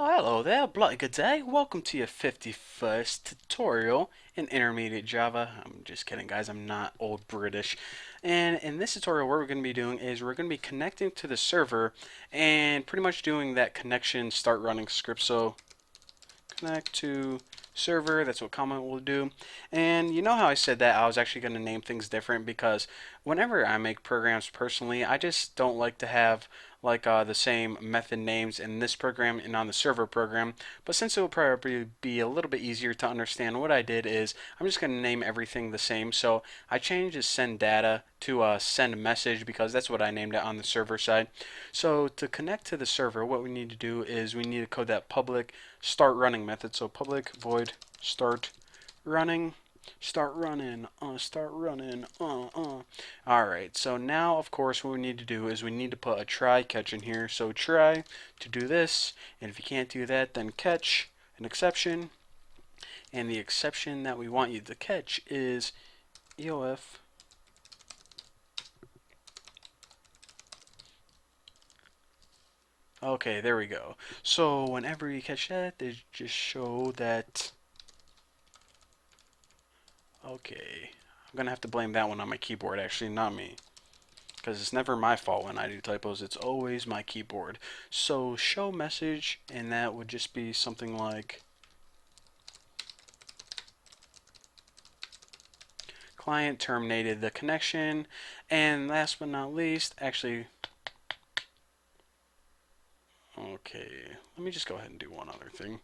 Oh, hello there, bloody good day. Welcome to your 51st tutorial in Intermediate Java. I'm just kidding, guys. I'm not old British. And in this tutorial, what we're going to be doing is we're going to be connecting to the server and pretty much doing that connection start running script. So connect to server, that's what comment will do. And you know how I said that I was actually going to name things different because whenever I make programs personally, I just don't like to have the same method names in this program and on the server program. But since it will probably be a little bit easier to understand, what I did is I'm just going to name everything the same. So I changed the send data to send message because that's what I named it on the server side. So to connect to the server, what we need to do is we need to code that public start running method. So public void start running. Start running, start running, Alright, so now of course what we need to do is we need to put a try catch in here. So try to do this, and if you can't do that, then catch an exception. And the exception that we want you to catch is EOF. Okay, there we go. So whenever you catch that, they just show that. Okay, I'm gonna have to blame that one on my keyboard, actually, not me. Because it's never my fault when I do typos, it's always my keyboard. So show message, and that would just be something like client terminated the connection. And last but not least, actually, okay, let me just go ahead and do one other thing.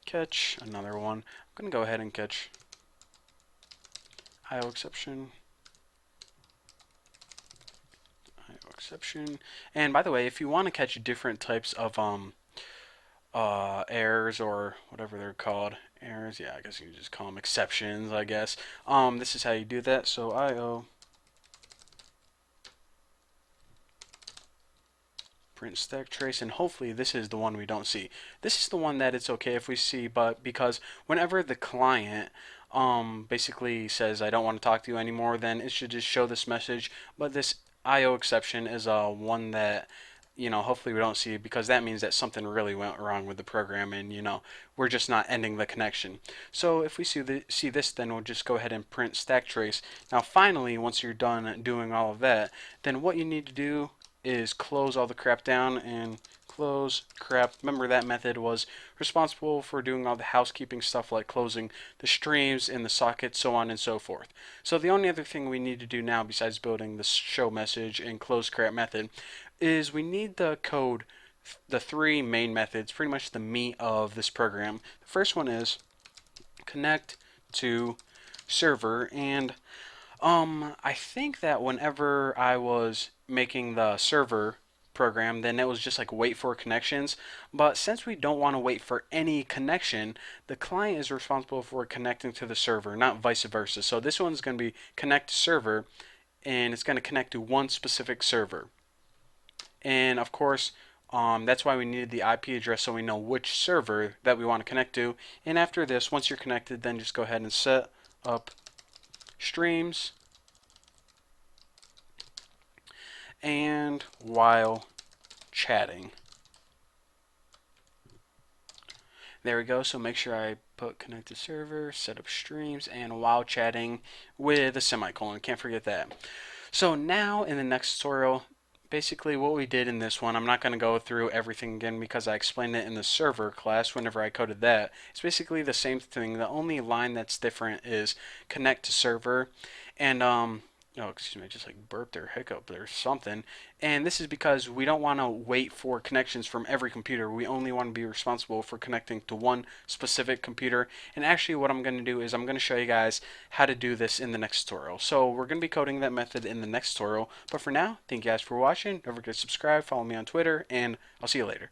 Catch another one. I'm gonna go ahead and catch IO exception. Exception. And by the way, if you want to catch different types of errors or whatever they're called, errors, yeah, I guess you can just call them exceptions, I guess. This is how you do that. So IO print stack trace, and hopefully this is the one we don't see. This is the one that it's okay if we see, but because whenever the client basically says I don't want to talk to you anymore, then it should just show this message. But this IO exception is one that hopefully we don't see, because that means that something really went wrong with the program, and we're just not ending the connection. So if we see this, then we'll just go ahead and print stack trace. Now finally, once you're done doing all of that, then what you need to do is close all the crap down and close crap. Remember, that method was responsible for doing all the housekeeping stuff like closing the streams in the socket, so on and so forth. So the only other thing we need to do now, besides building the show message and close crap method, is we need the code, the three main methods, pretty much the meat of this program. The first one is connect to server, and I think that whenever I was making the server program, then it was just like wait for connections. But since we don't want to wait for any connection, the client is responsible for connecting to the server, not vice versa. So this one's going to be connect to server, and it's going to connect to one specific server. And of course, that's why we needed the IP address, so we know which server that we want to connect to. And after this, once you're connected, then just go ahead and set up streams, and while chatting. There we go. So make sure I put connect to server, set up streams, and while chatting with a semicolon. Can't forget that. So now in the next tutorial, basically what we did in this one, I'm not going to go through everything again because I explained it in the server class whenever I coded that. It's basically the same thing. The only line that's different is connect to server, and oh, excuse me, I just like burped or hiccup or something. And this is because we don't want to wait for connections from every computer. We only want to be responsible for connecting to one specific computer. And actually what I'm going to do is I'm going to show you guys how to do this in the next tutorial. So we're going to be coding that method in the next tutorial. But for now, thank you guys for watching. Don't forget to subscribe, follow me on Twitter, and I'll see you later.